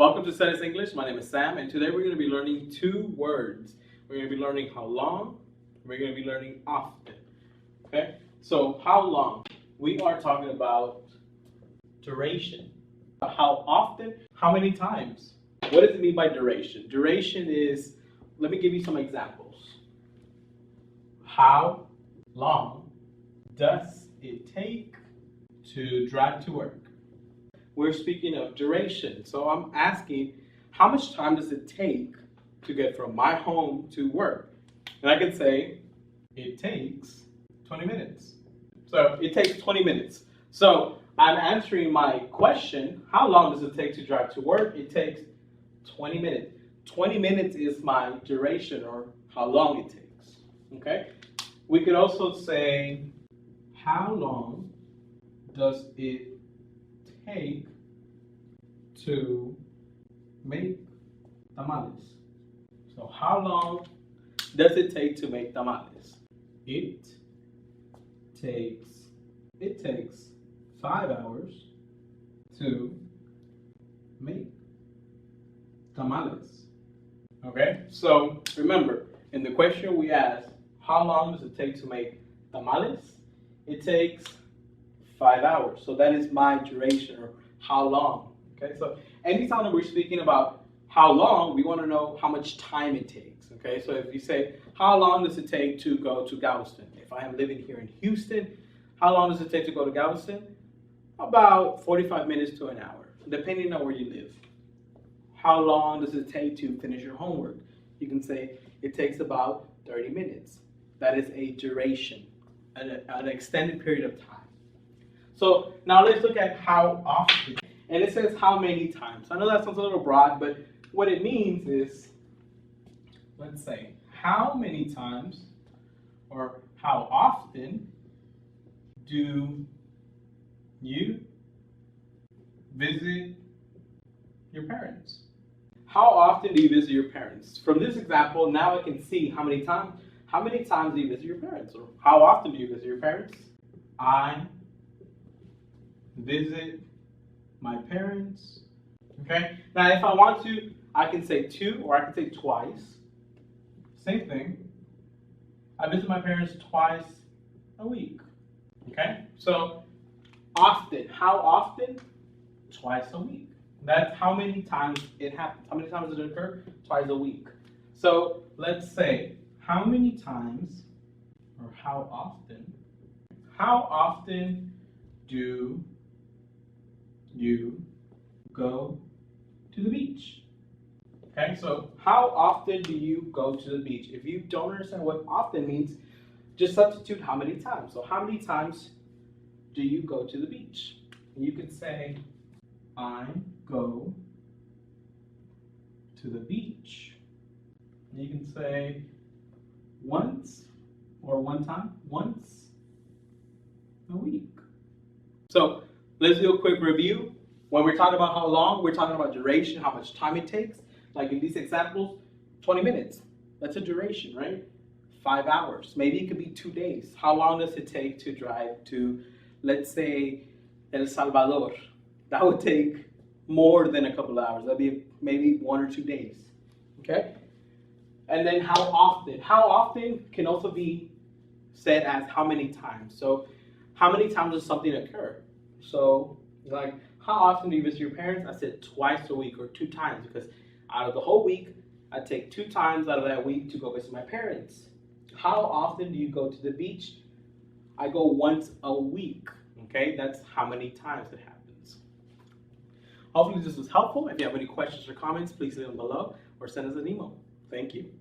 Welcome to SEDES English. My name is Sam, and today we're going to be learning two words. We're going to be learning how long, we're going to be learning often. Okay? So, how long? We are talking about duration. How often? How many times? What does it mean by duration? Duration is, let me give you some examples. How long does it take to drive to work? We're speaking of duration. So I'm asking, how much time does it take to get from my home to work? And I can say, it takes 20 minutes. So it takes 20 minutes. So I'm answering my question, how long does it take to drive to work? It takes 20 minutes. 20 minutes is my duration, or how long it takes. Okay? We could also say, how long does it take to make tamales? So how long does it take to make tamales? It takes 5 hours to make tamales. Okay? So remember, in the question we asked, how long does it take to make tamales? It takes 5 hours. So that is my duration, or how long. Okay, so anytime that we're speaking about how long, we want to know how much time it takes. Okay, so if you say, how long does it take to go to Galveston? If I am living here in Houston, how long does it take to go to Galveston? About 45 minutes to an hour, depending on where you live. How long does it take to finish your homework? You can say it takes about 30 minutes. That is a duration, an extended period of time. So now let's look at how often. And it says how many times. I know that sounds a little broad, but what it means is, let's say, how many times or how often do you visit your parents? How often do you visit your parents? From this example, now I can see how many times do you visit your parents? Or how often do you visit your parents? I visit my parents. Okay? Now, if I want to, I can say two, or I can say twice. Same thing. I visit my parents twice a week. Okay? So, often. How often? Twice a week. That's how many times it happens. How many times does it occur? Twice a week. So, let's say, how many times, or how often do you go to the beach? Okay, so how often do you go to the beach? If you don't understand what often means, just substitute how many times. So how many times do you go to the beach? And you could say, I go to the beach. And you can say once, or one time, once a week. So let's do a quick review. When we're talking about how long, we're talking about duration, how much time it takes. Like in these examples, 20 minutes. That's a duration, right? 5 hours. Maybe it could be 2 days. How long does it take to drive to, let's say, El Salvador? That would take more than a couple hours. That'd be maybe 1 or 2 days. Okay? And then how often? How often can also be said as how many times. So how many times does something occur? So, like, how often do you visit your parents? I said twice a week, or 2 times, because out of the whole week, I take 2 times out of that week to go visit my parents. How often do you go to the beach? I go once a week. Okay, that's how many times it happens. Hopefully this was helpful. If you have any questions or comments, please leave them below or send us an email. Thank you.